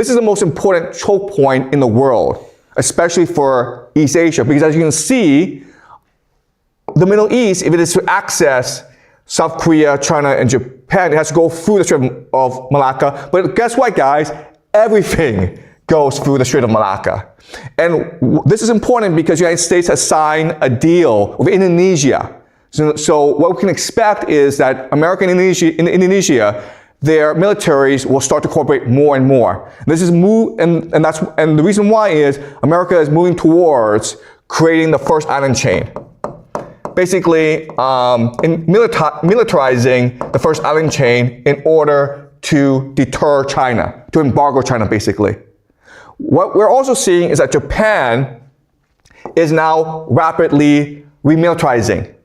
This is the most important choke point in the world, especially for East Asia, because as you can see, the Middle East, if it is to access South Korea, China, and Japan, it has to go through the Strait of Malacca. But guess what, guys? Everything goes through the Strait of Malacca. And this is important because the United States has signed a deal with Indonesia. So what we can expect is that America and Indonesia, their militaries will start to cooperate more and more. This is and the reason why is America is moving towards creating the first island chain. Basically, militarizing the first island chain in order to deter China, to embargo China, basically. What we're also seeing is that Japan is now rapidly remilitarizing.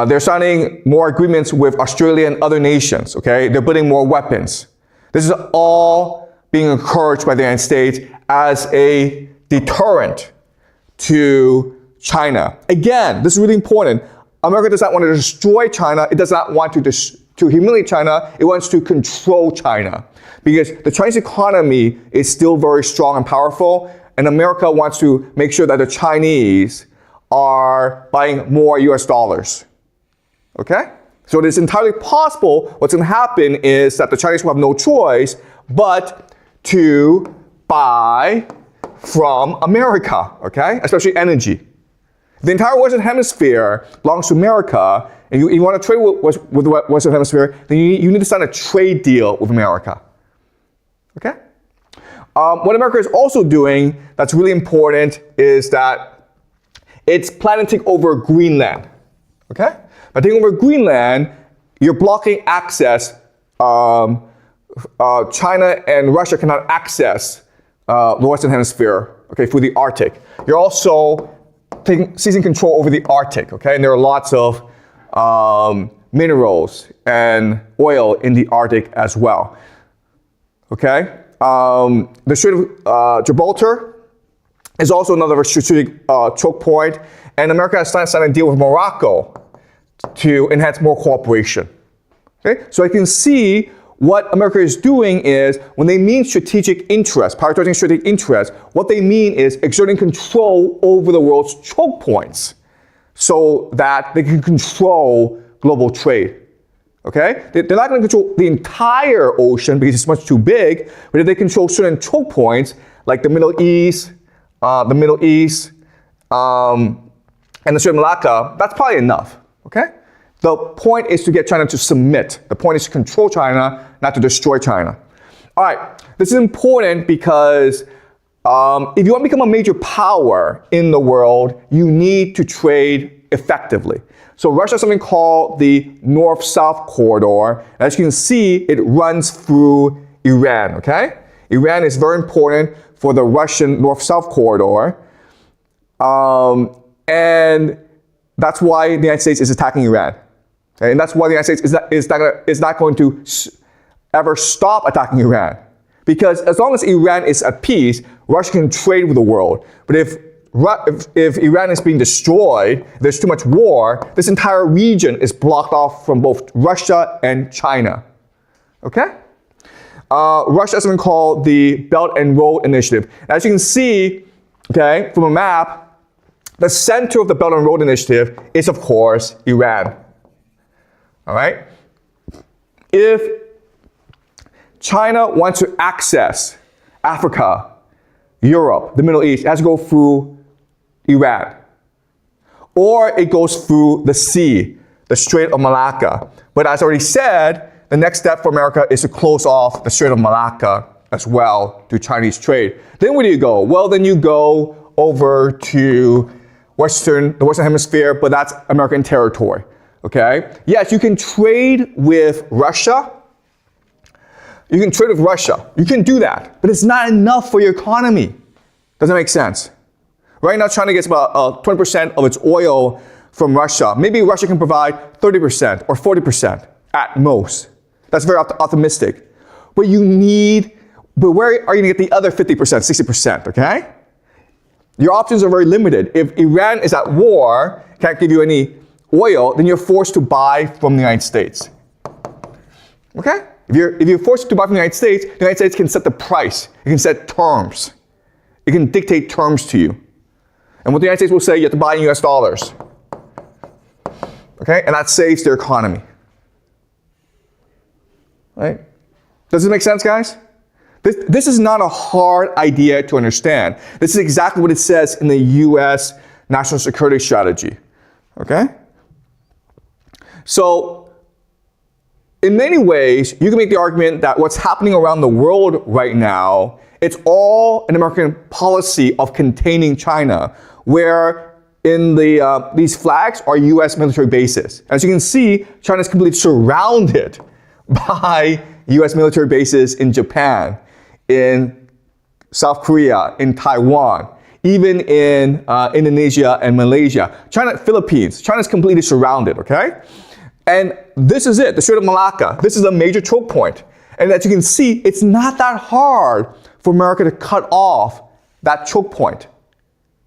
They're signing more agreements with Australia and other nations, okay? They're building more weapons. This is all being encouraged by the United States as a deterrent to China. Again, this is really important. America does not want to destroy China. It does not want to humiliate China. It wants to control China. Because the Chinese economy is still very strong and powerful, and America wants to make sure that the Chinese are buying more US dollars. Okay? So it is entirely possible what's going to happen is that the Chinese will have no choice but to buy from America, okay? Especially energy. The entire Western Hemisphere belongs to America, and you want to trade with the Western Hemisphere, then you need to sign a trade deal with America. Okay? What America is also doing that's really important is that it's planning to take over Greenland. Okay? By taking over Greenland, you're blocking access. China and Russia cannot access the Western Hemisphere, okay, through the Arctic. You're also seizing control over the Arctic, okay? And there are lots of minerals and oil in the Arctic as well, okay? The Strait of Gibraltar is also another strategic choke point, and America has signed a deal with Morocco to enhance more cooperation, okay? So I can see what America is doing is, when they mean strategic interest, prioritizing strategic interest, what they mean is exerting control over the world's choke points so that they can control global trade. Okay? They're not going to control the entire ocean because it's much too big, but if they control certain choke points, like the Middle East, and the Strait of Malacca, that's probably enough. Okay? The point is to get China to submit. The point is to control China, not to destroy China. All right, this is important because if you want to become a major power in the world, you need to trade effectively. So Russia has something called the North-South corridor. As you can see, it runs through Iran, okay? Iran is very important for the Russian North-South corridor. And that's why the United States is attacking Iran. Okay? And that's why the United States is not going to ever stop attacking Iran. Because as long as Iran is at peace, Russia can trade with the world. But if Iran is being destroyed, there's too much war, this entire region is blocked off from both Russia and China. Okay? Russia has something called the Belt and Road Initiative. As you can see, okay, from a map, the center of the Belt and Road Initiative is, of course, Iran. All right? If China wants to access Africa, Europe, the Middle East, it has to go through Iran. Or it goes through the sea, the Strait of Malacca. But as I already said, the next step for America is to close off the Strait of Malacca as well to Chinese trade. Then where do you go? Well, then you go over to the Western Hemisphere, but that's American territory. Okay? Yes, you can trade with Russia. You can trade with Russia. You can do that. But it's not enough for your economy. Does that make sense? Right now, China gets about 20% of its oil from Russia. Maybe Russia can provide 30% or 40% at most. That's very optimistic. But where are you going to get the other 50%, 60%, okay? Your options are very limited. If Iran is at war, can't give you any oil, then you're forced to buy from the United States. Okay? If you're forced to buy from the United States can set the price. It can set terms. It can dictate terms to you. And what the United States will say, you have to buy in US dollars. Okay? And that saves their economy. Right? Does this make sense, guys? This is not a hard idea to understand. This is exactly what it says in the US National Security Strategy. Okay? So, in many ways, you can make the argument that what's happening around the world right now, it's all an American policy of containing China, where in these flags are US military bases. As you can see, China is completely surrounded by US military bases in Japan, in South Korea, in Taiwan, even in Indonesia and Malaysia. Philippines, China's completely surrounded, okay? And this is it, the Strait of Malacca. This is a major choke point. And as you can see, it's not that hard for America to cut off that choke point,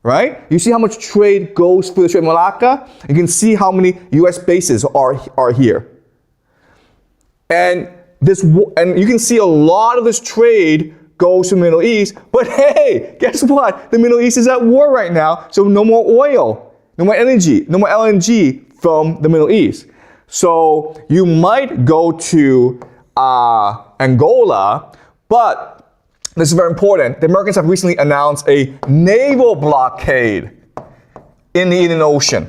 right? You see how much trade goes through the Strait of Malacca? You can see how many US bases are here. And you can see a lot of this trade goes to the Middle East, but hey, guess what? The Middle East is at war right now, so no more oil, no more energy, no more LNG from the Middle East. So you might go to Angola, but this is very important. The Americans have recently announced a naval blockade in the Indian Ocean,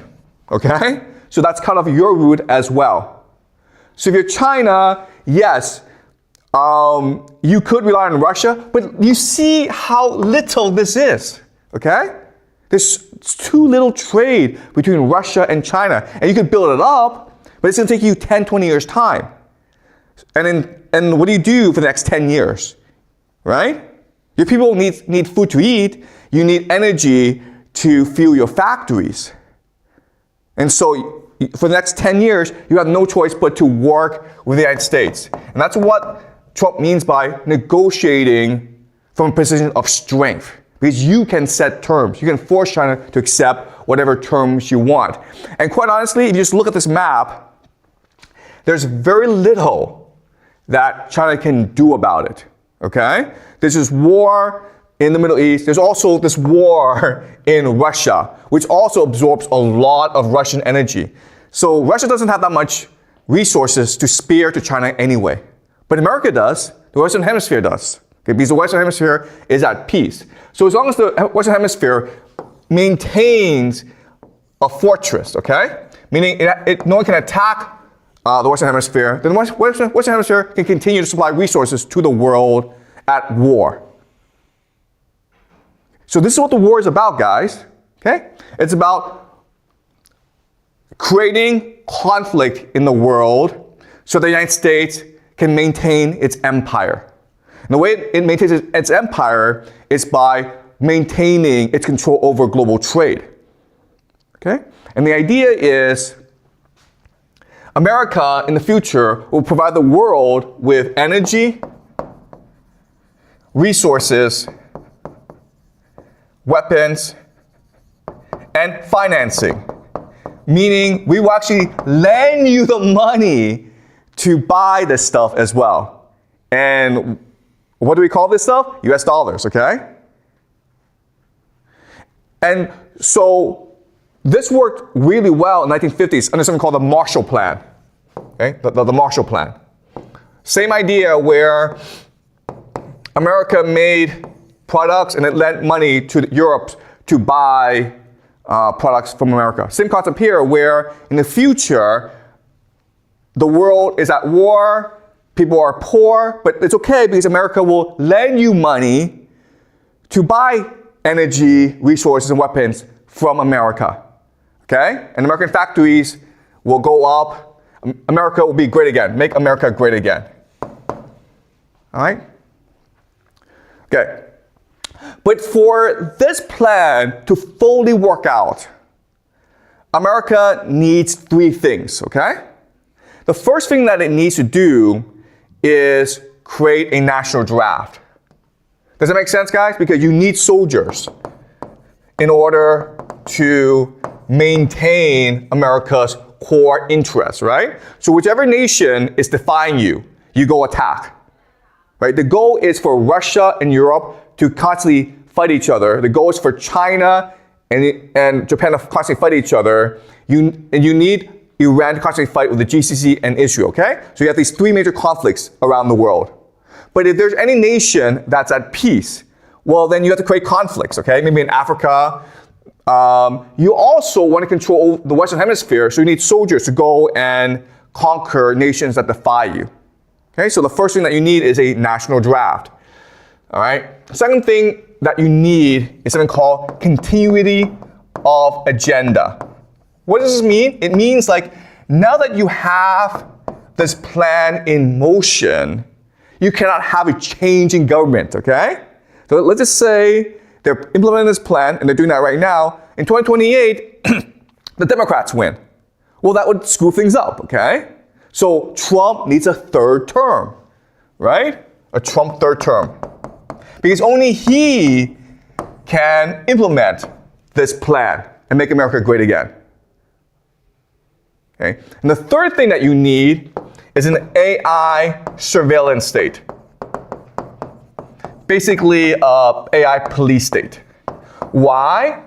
okay? So that's cut off your route as well. So if you're China, yes, you could rely on Russia, but you see how little this is, okay? There's too little trade between Russia and China, and you could build it up, but it's going to take you 10, 20 years' time. And what do you do for the next 10 years, right? Your people need food to eat. You need energy to fuel your factories. And so for the next 10 years, you have no choice but to work with the United States. And that's what Trump means by negotiating from a position of strength. Because you can set terms. You can force China to accept whatever terms you want. And quite honestly, if you just look at this map, there's very little that China can do about it, okay? There's this war in the Middle East. There's also this war in Russia, which also absorbs a lot of Russian energy. So Russia doesn't have that much resources to spare to China anyway. But America does, the Western Hemisphere does, okay? Because the Western Hemisphere is at peace. So as long as the Western Hemisphere maintains a fortress, okay? Meaning no one can attack the Western Hemisphere, then the Western Hemisphere can continue to supply resources to the world at war. So this is what the war is about, guys, okay? It's about creating conflict in the world so the United States can maintain its empire. And the way it maintains its empire is by maintaining its control over global trade, okay? And the idea is America in the future will provide the world with energy, resources, weapons, and financing. Meaning we will actually lend you the money to buy this stuff as well. And what do we call this stuff? US dollars, okay? And so this worked really well in the 1950s under something called the Marshall Plan. Okay? The Marshall Plan. Same idea where America made products and it lent money to Europe to buy products from America. Same concept here where in the future, the world is at war, people are poor, but it's okay because America will lend you money to buy energy, resources, and weapons from America. Okay? And American factories will go up. America will be great again. Make America great again. All right? Okay. But for this plan to fully work out, America needs three things, okay? The first thing that it needs to do is create a national draft. Does that make sense, guys? Because you need soldiers in order to maintain America's core interests, right? So whichever nation is defying you, you go attack. Right? The goal is for Russia and Europe to constantly fight each other. The goal is for China and Japan to constantly fight each other. You need Iran to constantly fight with the GCC and Israel, okay? So you have these three major conflicts around the world. But if there's any nation that's at peace, well, then you have to create conflicts, okay? Maybe in Africa. You also want to control the Western Hemisphere, so you need soldiers to go and conquer nations that defy you. Okay, so the first thing that you need is a national draft. All right. Second thing that you need is something called continuity of agenda. What does this mean? It means like now that you have this plan in motion, you cannot have a change in government, okay? So let's just say they're implementing this plan, and they're doing that right now. In 2028, the Democrats win. Well, that would screw things up, okay? So Trump needs a third term, right? A Trump third term. Because only he can implement this plan and make America great again. Okay? And the third thing that you need is an AI surveillance state. Basically, AI police state. Why?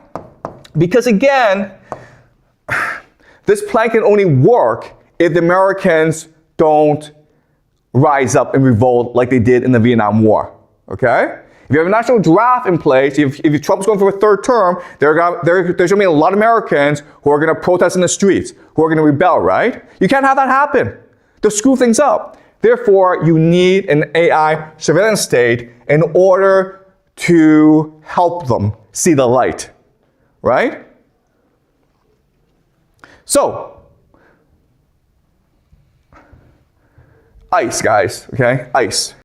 Because again, this plan can only work if the Americans don't rise up and revolt like they did in the Vietnam War. Okay? If you have a national draft in place, if Trump's going for a third term, there's going to be a lot of Americans who are going to protest in the streets, who are going to rebel, right? You can't have that happen. They'll screw things up. Therefore, you need an AI surveillance state in order to help them see the light, right? So, ICE, guys, okay? ICE.